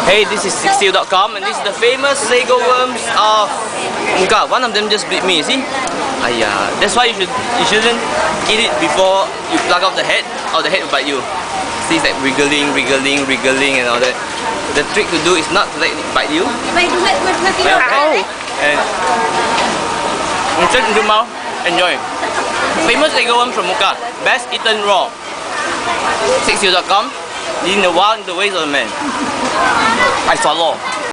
Hey, this is sixteel.com and this is the famous sago worms of Muka. One of them just bit me, see? That's why you shouldn't eat it before you pluck off the head, or the head will bite you. See, it's like wriggling and all that. The trick to do is not to let it bite you. And insert into mouth, enjoy. Famous sago worms from Muka, best eaten raw. sixteel.com, leading the wild into the ways of the man. I follow.